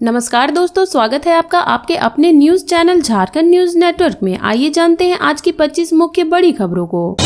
नमस्कार दोस्तों, स्वागत है आपका आपके अपने news channel Jharkhand news network में। आइए जानते हैं आज की 25 मुख्य बड़ी खबरों को।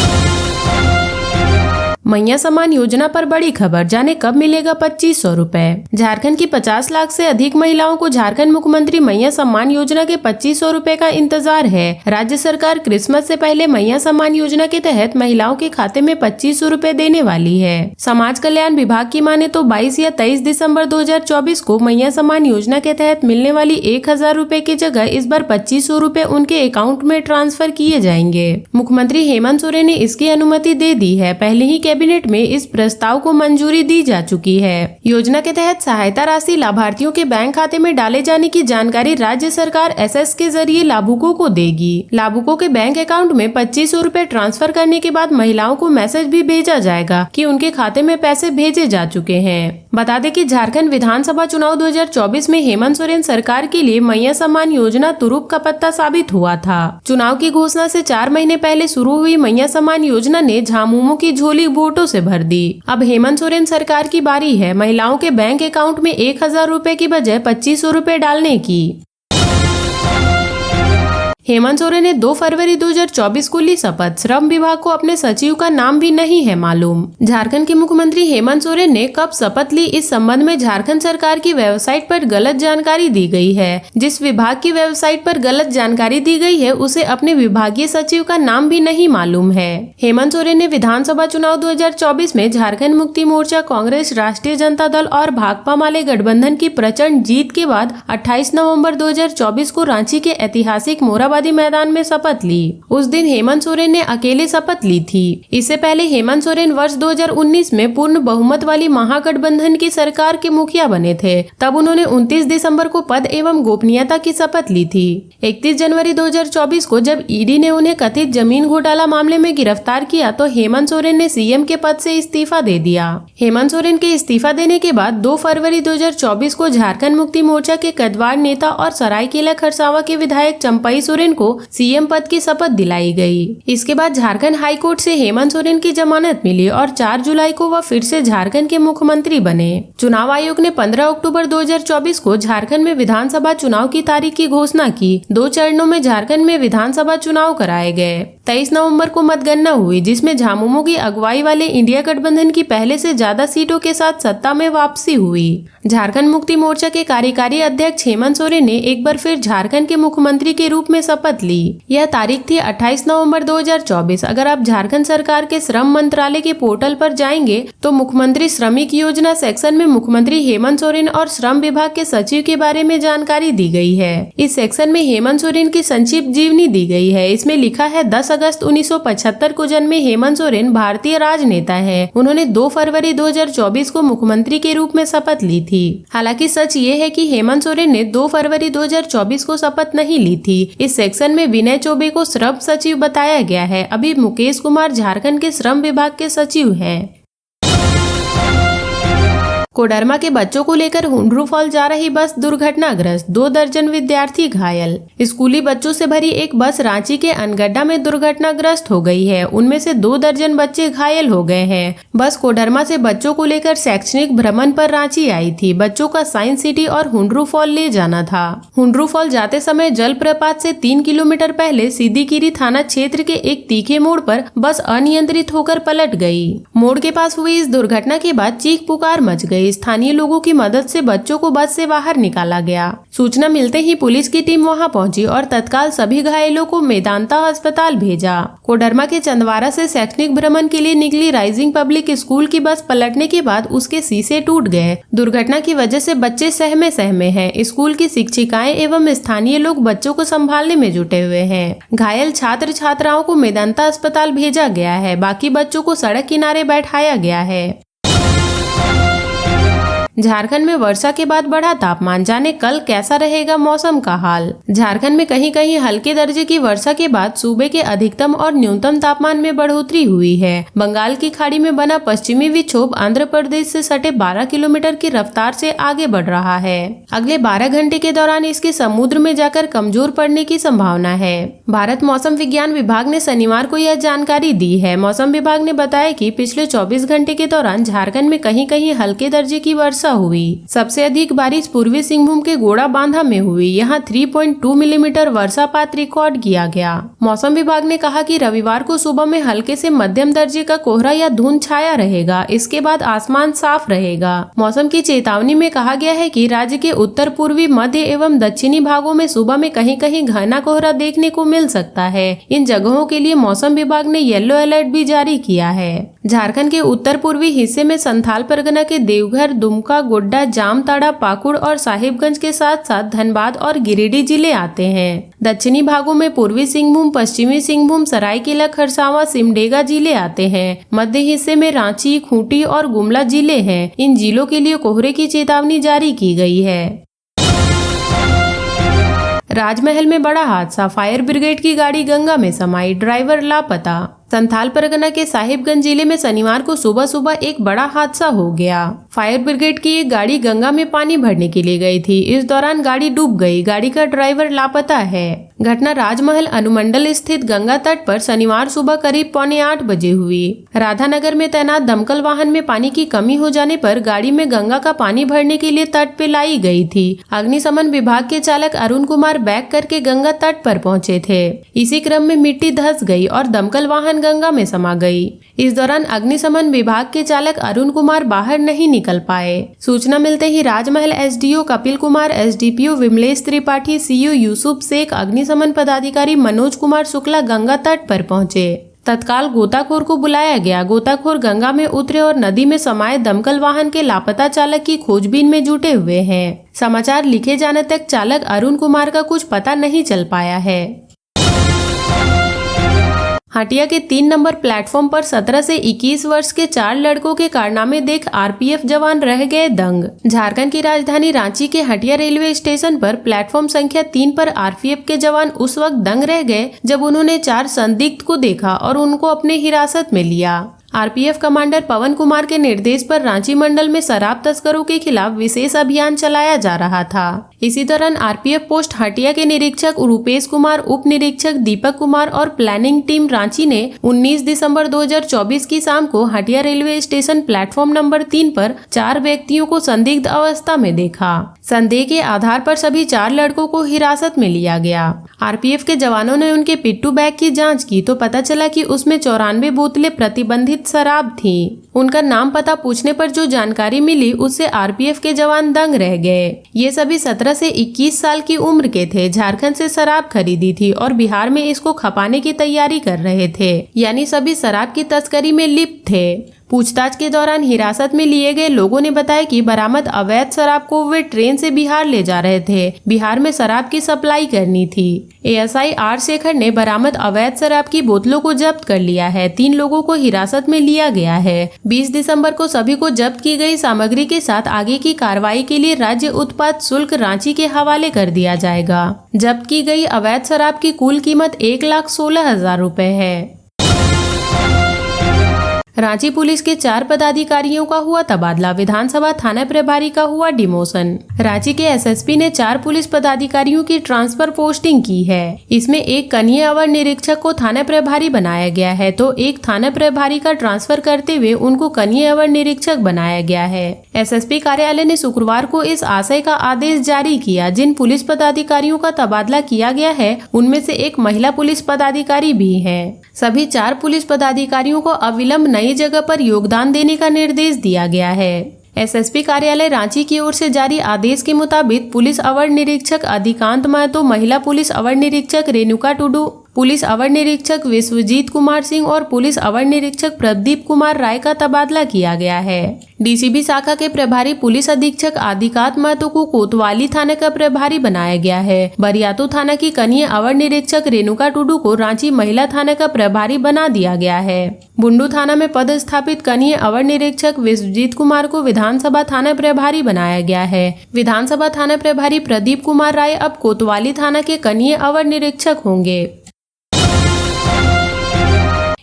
मैया सम्मान योजना पर बड़ी खबर, जाने कब मिलेगा 2500 रुपए। झारखंड की 50 लाख से अधिक महिलाओं को झारखंड मुख्यमंत्री मैया सम्मान योजना के 2500 रुपए का इंतजार है। राज्य सरकार क्रिसमस से पहले मैया सम्मान योजना के तहत महिलाओं के खाते में 2500 रुपए देने वाली है। समाज कल्याण विभाग की माने तो 22 या 23 दिसंबर 2024 को मैया सम्मान योजना के तहत मिलने वाली 1000 रुपए की जगह इस बार 2500 रुपए उनके अकाउंट में ट्रांसफर किए जाएंगे। मुख्यमंत्री हेमंत सोरेन ने इसकी अनुमति दे दी है। पहले ही कैबिनेट में इस प्रस्ताव को मंजूरी दी जा चुकी है। योजना के तहत सहायता राशि लाभार्थियों के बैंक खाते में डाले जाने की जानकारी राज्य सरकार एसएस के जरिए लाभुकों को देगी। लाभुकों के बैंक अकाउंट में 2500 रुपए ट्रांसफर करने के बाद महिलाओं को मैसेज भी भेजा जाएगा कि उनके खाते में पैसे भेजे जा चुके हैं। बता दें कि झारखंड विधानसभा चुनाव 2024 में हेमंत सोरेन सरकार के लिए मैया सम्मान योजना तुरुप का पत्ता साबित हुआ था। चुनाव की घोषणा से 4 महीने पहले शुरू हुई मैया सम्मान योजना ने झामुमो की झोली वोटों से भर दी। अब हेमंत सोरेन सरकार की बारी है महिलाओं के बैंक अकाउंट में 1000 रुपए की बजाय 2500 रुपए डालने की। हेमंत सोरेन ने 2 फरवरी 2024 को ली शपथ, श्रम विभाग को अपने सचिव का नाम भी नहीं है मालूम। झारखंड के मुख्यमंत्री हेमंत सोरेन ने कब शपथ ली, इस संबंध में झारखंड सरकार की वेबसाइट पर गलत जानकारी दी गई है। जिस विभाग की वेबसाइट पर गलत जानकारी दी गई है उसे अपने विभागीय सचिव का नाम भी नहीं मालूम है। हेमंत सोरेन ने विधानसभा चुनाव 2024 में झारखंड मुक्ति मोर्चा, कांग्रेस, राष्ट्रीय जनता दल और भाकपा माले गठबंधन की प्रचंड जीत के बाद 28 नवम्बर 2024 को रांची के ऐतिहासिक मोराबादी मैदान में शपथ ली। उस दिन हेमंत सोरेन ने अकेले शपथ ली थी। इससे पहले हेमंत सोरेन वर्ष 2019 में पूर्ण बहुमत वाली महागठबंधन की सरकार के मुखिया बने थे। तब उन्होंने 29 दिसंबर को पद एवं गोपनीयता की शपथ ली थी। 31 जनवरी 2024 को जब ईडी ने उन्हें कथित जमीन घोटाला मामले में गिरफ्तार किया तो हेमंत सोरेन ने सीएम के पद से इस्तीफा दे दिया। हेमंत सोरेन के इस्तीफा देने के बाद 2 फरवरी 2024 को झारखंड मुक्ति मोर्चा के कदवाड़ नेता और सरायकेला खरसावा के विधायक चंपई सोरेन को सीएम पद की शपथ दिलाई गई। इसके बाद झारखंड हाई कोर्ट से हेमंत सोरेन की जमानत मिली और 4 जुलाई को वह फिर से झारखंड के मुख्यमंत्री बने। चुनाव आयोग ने 15 अक्टूबर 2024 को झारखंड में विधानसभा चुनाव की तारीख की घोषणा की। 2 चरणों में झारखंड में विधानसभा चुनाव कराए गए। 23 नवंबर को मतगणना हुई, जिसमें झामुमो की अगुवाई वाले इंडिया गठबंधन की पहले से ज्यादा सीटों के साथ सत्ता में वापसी हुई। झारखंड मुक्ति मोर्चा के कार्यकारी अध्यक्ष हेमंत सोरेन ने एक बार फिर झारखंड के मुख्यमंत्री के रूप में शपथ ली। यह तारीख थी 28 नवंबर 2024। अगर आप झारखंड सरकार के श्रम मंत्रालय के पोर्टल पर जाएंगे तो मुख्यमंत्री श्रमिक योजना सेक्शन में मुख्यमंत्री हेमंत सोरेन और श्रम विभाग के सचिव के बारे में जानकारी दी गई है। इस सेक्शन में हेमंत सोरेन की संक्षिप्त जीवनी दी गई है। इसमें लिखा है 10 अगस्त 1975 को जन्मे हेमंत सोरेन भारतीय राजनेता है। उन्होंने 2 फरवरी 2024 को मुख्यमंत्री के रूप में शपथ ली थी। हालांकि सच ये है कि हेमंत सोरेन ने 2 फरवरी 2024 को शपथ नहीं ली थी। इस सेक्शन में विनय चौबे को श्रम सचिव बताया गया है। अभी मुकेश कुमार झारखंड के श्रम विभाग के सचिव हैं। कोडरमा के बच्चों को लेकर हुंडरू फॉल जा रही बस दुर्घटनाग्रस्त, 2 दर्जन विद्यार्थी घायल। स्कूली बच्चों से भरी एक बस रांची के अनगड्डा में दुर्घटनाग्रस्त हो गई है। उनमें से 2 दर्जन बच्चे घायल हो गए हैं। बस कोडरमा से बच्चों को लेकर शैक्षणिक भ्रमण पर रांची आई थी। बच्चों का साइंस सिटी और हुंडरू फॉल ले जाना था। हुंडरू फॉल जाते समय जलप्रपात से 3 किलोमीटर पहले सिद्दीकीरी थाना क्षेत्र के एक तीखे मोड़ पर बस अनियंत्रित होकर पलट गई। मोड़ के पास हुई इस दुर्घटना के बाद चीख पुकार मच गई। स्थानीय लोगों की मदद से बच्चों को बस से बाहर निकाला गया। सूचना मिलते ही पुलिस की टीम वहां पहुंची और तत्काल सभी घायलों को मेदांता अस्पताल भेजा। कोडरमा के चंदवारा से शैक्षणिक भ्रमण के लिए निकली राइजिंग पब्लिक स्कूल की बस पलटने के बाद उसके शीशे टूट गए। दुर्घटना की वजह से बच्चे सहमे सहमे हैं। स्कूल की शिक्षिकाएं एवं स्थानीय लोग बच्चों को संभालने में जुटे हुए हैं। घायल छात्र छात्राओं को मेदांता अस्पताल भेजा गया है। बाकी बच्चों को सड़क किनारे बैठाया गया है। झारखंड में वर्षा के बाद बढ़ा तापमान, जाने कल कैसा रहेगा मौसम का हाल। झारखंड में कहीं कहीं हल्के दर्जे की वर्षा के बाद सूबे के अधिकतम और न्यूनतम तापमान में बढ़ोतरी हुई है। बंगाल की खाड़ी में बना पश्चिमी विक्षोभ आंध्र प्रदेश से सटे 12 किलोमीटर की रफ्तार से आगे बढ़ रहा है। अगले 12 घंटे के दौरान इसके समुद्र में जाकर कमजोर पड़ने की संभावना है। भारत मौसम विज्ञान विभाग ने शनिवार को यह जानकारी दी है। मौसम विभाग ने बताया कि पिछले 24 घंटे के दौरान झारखंड में कहीं कहीं हल्के दर्जे की वर्षा वर्षा हुई। सबसे अधिक बारिश पूर्वी सिंहभूम के गोड़ा बांधा में हुई। यहाँ 3.2 मिलीमीटर वर्षापात रिकॉर्ड किया गया। मौसम विभाग ने कहा कि रविवार को सुबह में हल्के से मध्यम दर्जे का कोहरा या धुंध छाया रहेगा। इसके बाद आसमान साफ रहेगा। मौसम की चेतावनी में कहा गया है कि राज्य के उत्तर पूर्वी, मध्य एवं दक्षिणी भागों में सुबह में कहीं कहीं घना कोहरा देखने को मिल सकता है। इन जगहों के लिए मौसम विभाग ने येलो अलर्ट भी जारी किया है। झारखंड के उत्तर पूर्वी हिस्से में संथाल परगना के देवघर, दुमका, गोड्डा, जामताड़ा, पाकुड़ और साहिबगंज के साथ साथ धनबाद और गिरिडीह जिले आते हैं। दक्षिणी भागों में पूर्वी सिंहभूम, पश्चिमी सिंहभूम, सरायकेला खरसावां, सिमडेगा जिले आते हैं। मध्य हिस्से में रांची, खूंटी और गुमला जिले हैं। इन जिलों के लिए कोहरे की चेतावनी जारी की गई है। राजमहल में बड़ा हादसा, फायर ब्रिगेड की गाड़ी गंगा में समाई, ड्राइवर लापता। संथाल परगना के साहिबगंज जिले में शनिवार को सुबह सुबह एक बड़ा हादसा हो गया। फायर ब्रिगेड की एक गाड़ी गंगा में पानी भरने के लिए गई थी। इस दौरान गाड़ी डूब गई। गाड़ी का ड्राइवर लापता है। घटना राजमहल अनुमंडल स्थित गंगा तट पर शनिवार सुबह करीब 7:45 बजे हुई। राधानगर में तैनात दमकल वाहन में पानी की कमी हो जाने पर गाड़ी में गंगा का पानी भरने के लिए तट पे लाई गई थी। अग्निशमन विभाग के चालक अरुण कुमार बैक करके गंगा तट पर पहुंचे थे। इसी क्रम में मिट्टी धंस गई और दमकल वाहन गंगा में समा गई। इस दौरान अग्निशमन विभाग के चालक अरुण कुमार बाहर नहीं निकल पाए। सूचना मिलते ही Rajmahal SDO Kapil Kumar, SDPO Vimlesh Tripathi, CO Yusuf Sheikh, अग्निशमन पदाधिकारी मनोज कुमार शुक्ला गंगा तट पर पहुंचे। तत्काल गोताखोर को बुलाया गया। गोताखोर गंगा में उतरे और नदी में समाये दमकल वाहन के लापता चालक की खोजबीन में जुटे हुए हैं। समाचार लिखे जाने तक चालक अरुण कुमार का कुछ पता नहीं चल पाया है। हटिया के 3 नंबर प्लेटफॉर्म पर 17 से 21 वर्ष के 4 लड़कों के कारनामे देख आरपीएफ जवान रह गए दंग। झारखंड की राजधानी रांची के हटिया रेलवे स्टेशन पर प्लेटफॉर्म संख्या 3 पर आरपीएफ के जवान उस वक्त दंग रह गए जब उन्होंने 4 संदिग्ध को देखा और उनको अपने हिरासत में लिया। आरपीएफ कमांडर पवन कुमार के निर्देश पर रांची मंडल में शराब तस्करों के खिलाफ विशेष अभियान चलाया जा रहा था। इसी दौरान आरपीएफ पोस्ट हटिया के निरीक्षक रूपेश कुमार, उप निरीक्षक दीपक कुमार और प्लानिंग टीम रांची ने 19 दिसंबर 2024 की शाम को Hatia railway station platform number 3 पर 4 व्यक्तियों को संदिग्ध अवस्था में देखा। संदेह के आधार पर सभी 4 लड़कों को हिरासत में लिया गया। आरपीएफ के जवानों ने उनके पिट्ठू बैग की जांच की तो पता चला कि उसमें 94 बोतलें प्रतिबंधित शराब थी। उनका नाम पता पूछने पर जो जानकारी मिली उससे आरपीएफ के जवान दंग रह गए। ये सभी 17 से 21 साल की उम्र के थे। झारखंड से शराब खरीदी थी और बिहार में इसको खपाने की तैयारी कर रहे थे, यानी सभी शराब की तस्करी में लिप्त थे। पूछताछ के दौरान हिरासत में लिए गए लोगों ने बताया कि बरामद अवैध शराब को वे ट्रेन से बिहार ले जा रहे थे। बिहार में शराब की सप्लाई करनी थी। एएसआई आर शेखर ने बरामद अवैध शराब की बोतलों को जब्त कर लिया है। 3 लोगों को हिरासत में लिया गया है। 20 दिसंबर को सभी को जब्त की गई सामग्री के साथ आगे की कार्रवाई के लिए राज्य उत्पाद शुल्क रांची के हवाले कर दिया जाएगा। जब्त की गई अवैध शराब की कुल कीमत 1,16,000 रुपए है। रांची पुलिस के 4 पदाधिकारियों का हुआ तबादला। विधानसभा थाना प्रभारी का हुआ डिमोशन। रांची के एसएसपी ने 4 पुलिस पदाधिकारियों की ट्रांसफर पोस्टिंग की है। इसमें एक कनीय अवर निरीक्षक को थाना प्रभारी बनाया गया है तो एक थाना प्रभारी का ट्रांसफर करते हुए उनको कनीय अवर निरीक्षक बनाया गया है। एसएसपी कार्यालय ने शुक्रवार को इस आशय का आदेश जारी किया। जिन पुलिस पदाधिकारियों का तबादला किया गया है उनमें से एक महिला पुलिस पदाधिकारी भी है। सभी 4 पुलिस पदाधिकारियों को अविलंब नई जगह पर योगदान देने का निर्देश दिया गया है। एसएसपी कार्यालय रांची की ओर से जारी आदेश के मुताबिक पुलिस अवर निरीक्षक अधिकांत महतो, महिला पुलिस अवर निरीक्षक रेणुका टुडू, पुलिस अवर निरीक्षक विश्वजीत कुमार सिंह और पुलिस अवर निरीक्षक प्रदीप कुमार राय का तबादला किया गया है। डीसीबी शाखा के प्रभारी पुलिस अधीक्षक आदिकात महतो को कोतवाली थाना का प्रभारी बनाया गया है। बरियातू थाना की कनीय अवर निरीक्षक रेणुका टुडू को रांची महिला थाना का प्रभारी बना दिया गया है। बुंडू थाना में पदस्थापित कनीय अवर निरीक्षक विश्वजीत कुमार को विधानसभा थाना प्रभारी बनाया गया है। विधानसभा थाना प्रभारी प्रदीप कुमार राय अब कोतवाली थाना के कनीय अवर निरीक्षक होंगे।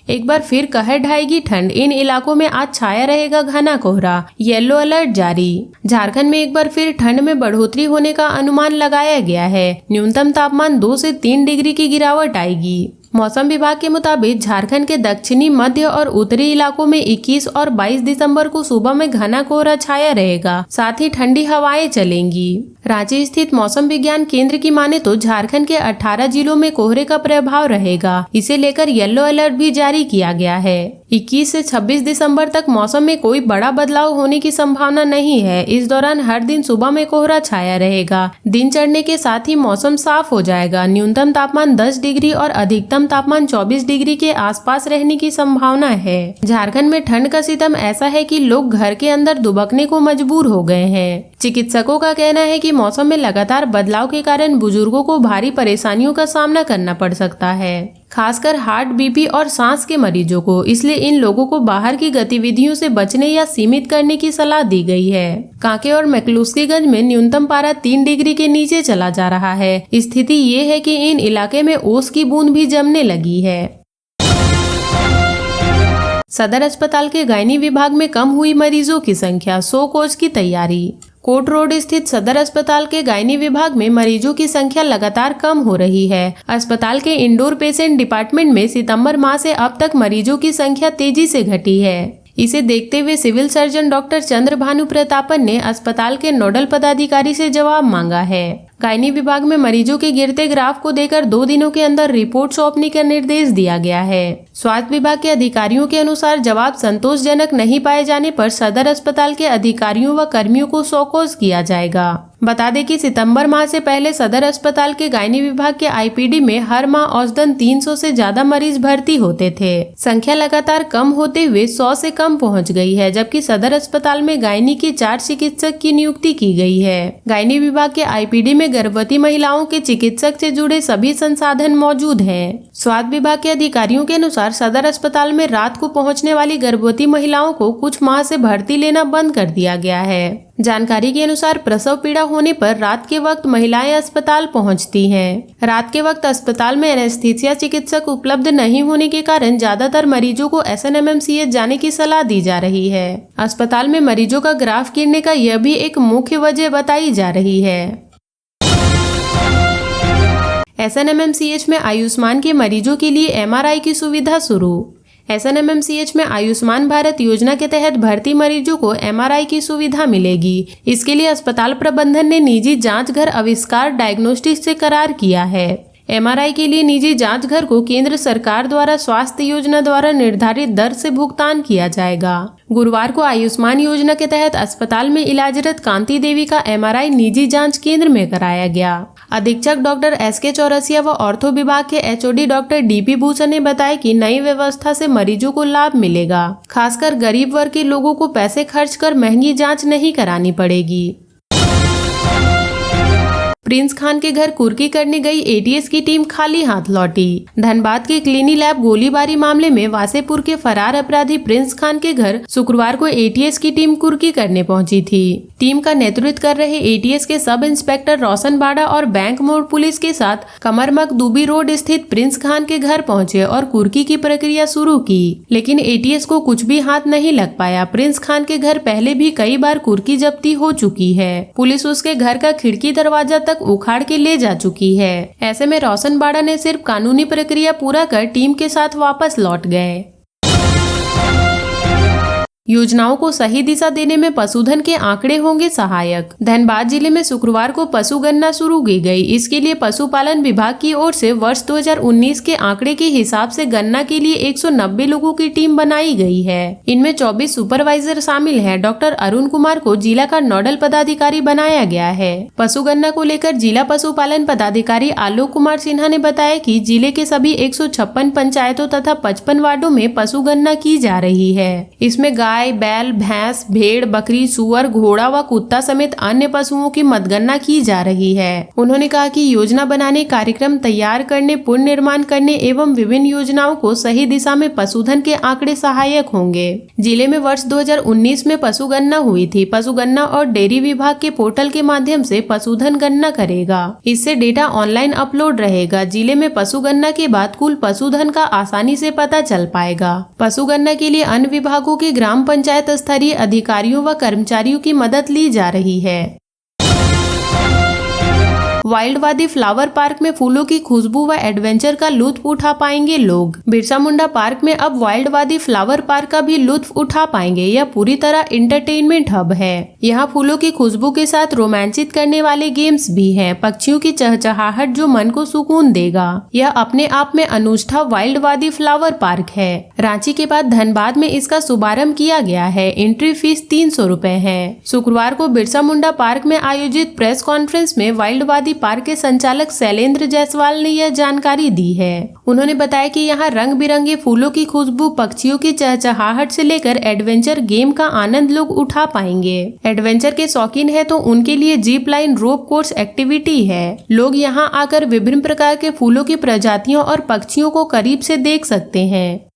एक बार फिर कहर ढाएगी ठंड। इन इलाकों में आज छाया रहेगा घना कोहरा। येलो अलर्ट जारी। झारखंड में एक बार फिर ठंड में बढ़ोतरी होने का अनुमान लगाया गया है। न्यूनतम तापमान 2 से 3 डिग्री की गिरावट आएगी। मौसम विभाग के मुताबिक झारखंड के दक्षिणी, मध्य और उत्तरी इलाकों में 21 और 22 दिसंबर को सुबह में घना कोहरा छाया रहेगा, साथ ही ठंडी हवाएं चलेंगी। रांची स्थित मौसम विज्ञान केंद्र की माने तो झारखंड के 18 जिलों में कोहरे का प्रभाव रहेगा। इसे लेकर येलो अलर्ट भी जारी किया गया है। 21 से 26 दिसंबर तक मौसम में कोई बड़ा बदलाव होने की संभावना नहीं है। इस दौरान हर दिन सुबह में कोहरा छाया रहेगा। दिन चढ़ने के साथ ही मौसम साफ हो जाएगा। न्यूनतम तापमान 10 डिग्री और अधिकतम तापमान 24 डिग्री के आसपास रहने की संभावना है। झारखंड में ठंड का सितम ऐसा है कि लोग घर के अंदर दुबकने को मजबूर हो गए हैं। चिकित्सकों का कहना है कि मौसम में लगातार बदलाव के कारण बुजुर्गों को भारी परेशानियों का सामना करना पड़ सकता है, खासकर हार्ट, बीपी और सांस के मरीजों को। इसलिए इन लोगों को बाहर की गतिविधियों से बचने या सीमित करने की सलाह दी गई है। कांके और मैक्लुस्कीगंज में न्यूनतम पारा 3 डिग्री के नीचे चला जा रहा है। स्थिति ये है कि इन इलाके में ओस की बूंद भी जमने लगी है। सदर अस्पताल के गायनी विभाग में कम हुई मरीजों की संख्या, 100 कोच की तैयारी। कोट रोड स्थित सदर अस्पताल के गायनी विभाग में मरीजों की संख्या लगातार कम हो रही है। अस्पताल के इंडोर पेशेंट डिपार्टमेंट में सितंबर माह से अब तक मरीजों की संख्या तेजी से घटी है। इसे देखते हुए civil surgeon doctor Chandrabhanu Pratapan ने अस्पताल के नोडल पदाधिकारी से जवाब मांगा है। गायनी विभाग में मरीजों के गिरते ग्राफ को देकर 2 दिनों के अंदर रिपोर्ट सौंपने का निर्देश दिया गया है। स्वास्थ्य विभाग के अधिकारियों के अनुसार जवाब संतोषजनक नहीं पाए जाने पर सदर अस्पताल के अधिकारियों व कर्मियों को शोकॉज किया जाएगा। बता दें कि सितंबर माह से पहले सदर अस्पताल के गायनी विभाग के आईपीडी में हर माह औसतन 300 से ज्यादा मरीज भर्ती होते थे। संख्या लगातार कम होते हुए 100 से कम पहुंच गई है, जबकि सदर अस्पताल में गायनी के 4 चिकित्सक की नियुक्ति की गई है। गायनी विभाग के आईपीडी में गर्भवती महिलाओं के चिकित्सक से जुड़े सभी संसाधन मौजूद हैं। स्वास्थ्य विभाग के अधिकारियों के अनुसार सदर अस्पताल में रात को पहुंचने वाली गर्भवती महिलाओं को कुछ माह से भर्ती लेना बंद कर दिया गया है। जानकारी के अनुसार प्रसव पीड़ा होने पर रात के वक्त महिलाएं अस्पताल पहुंचती हैं। रात के वक्त अस्पताल में एनेस्थीसिया चिकित्सक उपलब्ध नहीं होने के कारण ज्यादातर मरीजों को एसएनएमएमसीएच जाने की सलाह दी जा रही है। अस्पताल में मरीजों का ग्राफ गिरने का यह भी एक मुख्य वजह बताई जा रही है। एसएनएमएमसीएच में आयुष्मान के मरीजों के लिए एमआरआई की सुविधा शुरू। एसएनएमएमसीएच में आयुष्मान भारत योजना के तहत भर्ती मरीजों को एमआरआई की सुविधा मिलेगी। इसके लिए अस्पताल प्रबंधन ने निजी जांच घर आविष्कार डायग्नोस्टिक्स से करार किया है। एमआरआई के लिए निजी जांच घर को केंद्र सरकार द्वारा स्वास्थ्य योजना द्वारा निर्धारित दर से भुगतान किया जाएगा। गुरुवार को आयुष्मान योजना के तहत अस्पताल में इलाजरत कांति देवी का एमआरआई निजी जांच केंद्र में कराया गया। अधीक्षक डॉक्टर एसके चौरसिया व ऑर्थो विभाग के एचओडी डॉक्टर डीपी भूषण ने बताया कि नई व्यवस्था से मरीजों को लाभ मिलेगा। खासकर गरीब वर्ग के लोगों को पैसे खर्च कर महंगी जांच नहीं करानी पड़ेगी। प्रिंस खान के घर कुर्की करने गई एटीएस की टीम खाली हाथ लौटी। धनबाद के क्लिनी लैब गोलीबारी मामले में वासेपुर के फरार अपराधी प्रिंस खान के घर शुक्रवार को एटीएस की टीम कुर्की करने पहुंची थी। टीम का नेतृत्व कर रहे एटीएस के सब इंस्पेक्टर रोशन बाड़ा और बैंक मोड़ पुलिस के साथ कमरमक दुबी रोड स्थित प्रिंस खान के घर पहुंचे और कुर्की की प्रक्रिया शुरू की, लेकिन एटीएस को कुछ भी हाथ नहीं लग पाया। प्रिंस खान के घर पहले भी कई बार कुर्की जब्ती हो चुकी है। पुलिस उसके घर का खिड़की दरवाजा तक उखाड़ के ले जा चुकी है। ऐसे में रोशन बाड़ा ने सिर्फ कानूनी प्रक्रिया पूरा कर टीम के साथ वापस लौट गए। योजनाओं को सही दिशा देने में पशुधन के आंकड़े होंगे सहायक। धनबाद जिले में शुक्रवार को पशु गणना शुरू की गई। इसके लिए पशुपालन विभाग की ओर से वर्ष 2019 के आंकड़े के हिसाब से गणना के लिए 190 लोगों की टीम बनाई गई है। इनमें 24 सुपरवाइजर शामिल हैं। डॉक्टर अरुण कुमार को जिला का नोडल पदाधिकारी बनाया गया है। पशु गणना को लेकर जिला पशुपालन पदाधिकारी आलोक कुमार सिन्हा ने बताया कि जिले के सभी 156 पंचायतों तथा 55 वार्डो में पशु गणना की जा रही है। इसमें गाय, बैल, भैंस, भेड़, बकरी, सुअर, घोड़ा व कुत्ता समेत अन्य पशुओं की मतगणना की जा रही है। उन्होंने कहा कि योजना बनाने, कार्यक्रम तैयार करने, पुनर्निर्माण करने एवं विभिन्न योजनाओं को सही दिशा में पशुधन के आंकड़े सहायक होंगे। जिले में वर्ष 2019 में पशु गणना हुई थी। पशु गणना और डेयरी विभाग के पोर्टल के माध्यम से पशुधन गणना करेगा। इससे डेटा ऑनलाइन अपलोड रहेगा। जिले में पशु गणना के बाद कुल पशुधन का आसानी से पता चल पाएगा। पशु गणना के लिए अन्य विभागों के ग्राम पंचायत स्तरीय अधिकारियों व कर्मचारियों की मदद ली जा रही है। वाइल्ड वादी फ्लावर पार्क में फूलों की खुशबू व एडवेंचर का लुत्फ उठा पाएंगे लोग। बिरसा मुंडा पार्क में अब वाइल्ड वादी फ्लावर पार्क का भी लुत्फ उठा पाएंगे। यह पूरी तरह एंटरटेनमेंट हब है। यहाँ फूलों की खुशबू के साथ रोमांचित करने वाले गेम्स भी हैं। पक्षियों की चहचहाहट जो मन को सुकून देगा। यह अपने आप में अनुष्ठा वाइल्ड वादी फ्लावर पार्क है। रांची के बाद धनबाद में इसका शुभारंभ किया गया है। एंट्री फीस 300 रुपए है। शुक्रवार को बिरसा मुंडा पार्क में आयोजित प्रेस कॉन्फ्रेंस में वाइल्ड वादी पार्क के संचालक शैलेंद्र जायसवाल ने यह जानकारी दी है। उन्होंने बताया कि यहाँ रंग बिरंगे फूलों की खुशबू, पक्षियों की चहचहाहट से लेकर एडवेंचर गेम का आनंद लोग उठा पाएंगे। एडवेंचर के शौकीन है तो उनके लिए jeep line rope course activity है। लोग यहाँ आकर विभिन्न प्रकार के फूलों की प्रजातियों और पक्षियों को करीब से देख सकते हैं।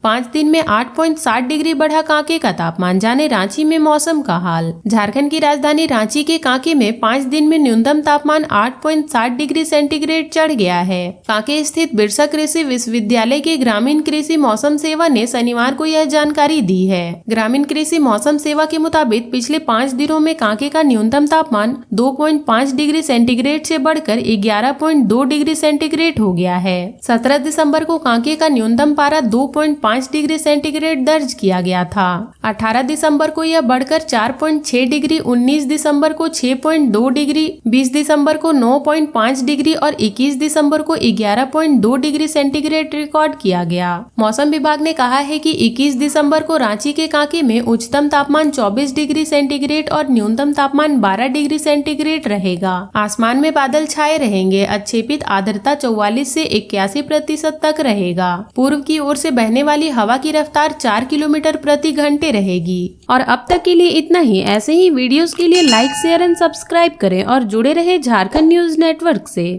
5 दिन में 8.7 डिग्री बढ़ा कांके का तापमान। जाने रांची में मौसम का हाल। झारखंड की राजधानी रांची के कांके में 5 दिन में न्यूनतम तापमान 8.7 डिग्री सेंटीग्रेड चढ़ गया है। कांके स्थित बिरसा कृषि विश्वविद्यालय के ग्रामीण कृषि मौसम सेवा ने शनिवार को यह जानकारी दी है। ग्रामीण कृषि मौसम सेवा के मुताबिक पिछले 5 दिनों में कांके का न्यूनतम तापमान 2.5 डिग्री सेंटीग्रेड से बढ़कर 11.2 डिग्री सेंटीग्रेड हो गया है। 17 दिसंबर को कांके का न्यूनतम पारा 2.5 डिग्री सेंटीग्रेड दर्ज किया गया था। 18 दिसंबर को यह बढ़कर 4.6 डिग्री, 19 दिसंबर को 6.2 डिग्री, 20 दिसंबर को 9.5 डिग्री और 21 दिसंबर को 11.2 डिग्री सेंटीग्रेड रिकॉर्ड किया गया। मौसम विभाग ने कहा है कि 21 दिसंबर को रांची के कांके में उच्चतम तापमान 24 डिग्री सेंटीग्रेड और न्यूनतम तापमान 12 डिग्री सेंटीग्रेड रहेगा। आसमान में बादल छाए रहेंगे। अच्छेपित आर्द्रता 44 से 81% तक रहेगा। पूर्व की ओर से बहने वाली हवा की रफ्तार 4 किलोमीटर प्रति घंटे रहेगी। और अब तक के लिए इतना ही। ऐसे ही वीडियोस के लिए लाइक, शेयर एंड सब्सक्राइब करें और जुड़े रहे झारखंड न्यूज नेटवर्क से।